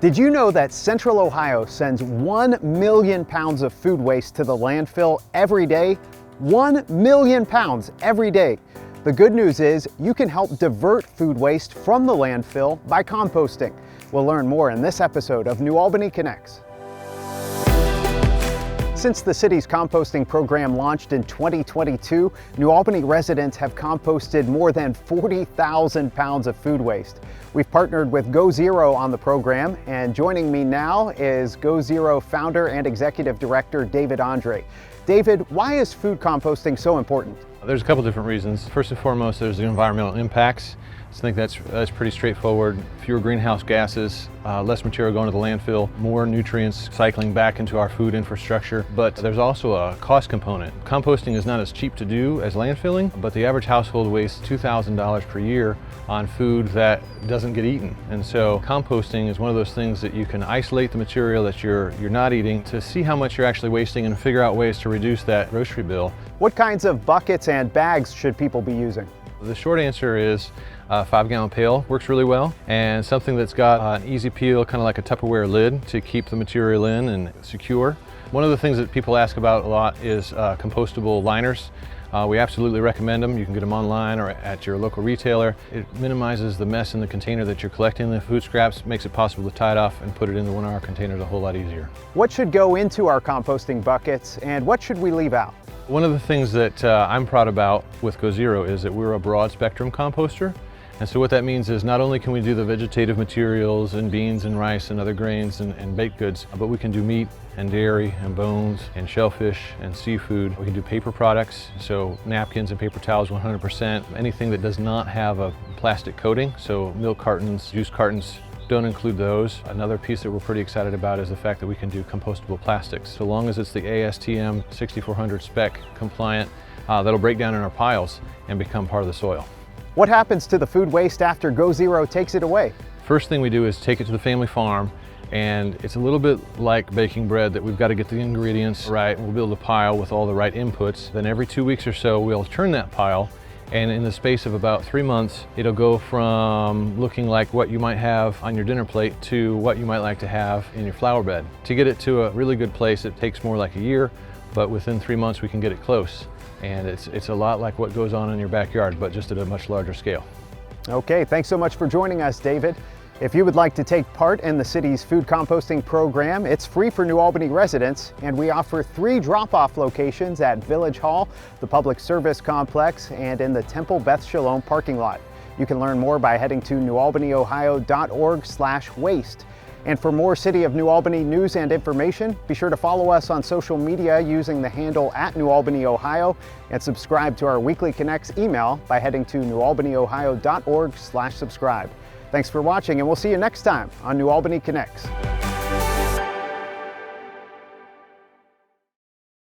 Did you know that Central Ohio sends 1 million pounds of food waste to the landfill every day? 1 million pounds every day. The good news is you can help divert food waste from the landfill by composting. We'll learn more in this episode of New Albany Connects. Since the city's composting program launched in 2022, New Albany residents have composted more than 40,000 pounds of food waste. We've partnered with GoZero on the program, and joining me now is GoZero founder and executive director David Andre. David, why is food composting so important? There's a couple different reasons. First and foremost, there's the environmental impacts. I think that's pretty straightforward. Fewer greenhouse gases, less material going to the landfill, more nutrients cycling back into our food infrastructure. But there's also a cost component. Composting is not as cheap to do as landfilling, but the average household wastes $2,000 per year on food that doesn't get eaten. And so composting is one of those things that you can isolate the material that you're not eating to see how much you're actually wasting and figure out ways to reduce that grocery bill. What kinds of buckets and bags should people be using? The short answer is a 5-gallon pail works really well, and something that's got an easy peel, kind of like a Tupperware lid to keep the material in and secure. One of the things that people ask about a lot is compostable liners. We absolutely recommend them. You can get them online or at your local retailer. It minimizes the mess in the container that you're collecting the food scraps, makes it possible to tie it off and put it into one of our containers a whole lot easier. What should go into our composting buckets, and what should we leave out? One of the things that I'm proud about with GoZero is that we're a broad spectrum composter. And so what that means is not only can we do the vegetative materials and beans and rice and other grains and baked goods, but we can do meat and dairy and bones and shellfish and seafood. We can do paper products, so napkins and paper towels 100%. Anything that does not have a plastic coating, so milk cartons, juice cartons, don't include those. Another piece that we're pretty excited about is the fact that we can do compostable plastics. So long as it's the ASTM 6400 spec compliant, that'll break down in our piles and become part of the soil. What happens to the food waste after GoZero takes it away? First thing we do is take it to the family farm, and it's a little bit like baking bread that we've got to get the ingredients right. We'll build a pile with all the right inputs. Then every 2 weeks or so, we'll turn that pile, and in the space of about 3 months, it'll go from looking like what you might have on your dinner plate to what you might like to have in your flower bed. To get it to a really good place, it takes more like a year, but within 3 months we can get it close. And it's a lot like what goes on in your backyard, but just at a much larger scale. Okay, thanks so much for joining us, David. If you would like to take part in the city's food composting program, it's free for New Albany residents, and we offer 3 drop-off locations at Village Hall, the Public Service Complex, and in the Temple Beth Shalom parking lot. You can learn more by heading to newalbanyohio.org/waste. And for more City of New Albany news and information, be sure to follow us on social media using the handle @NewAlbanyOhio, and subscribe to our Weekly Connects email by heading to newalbanyohio.org/subscribe. Thanks for watching, and we'll see you next time on New Albany Connects.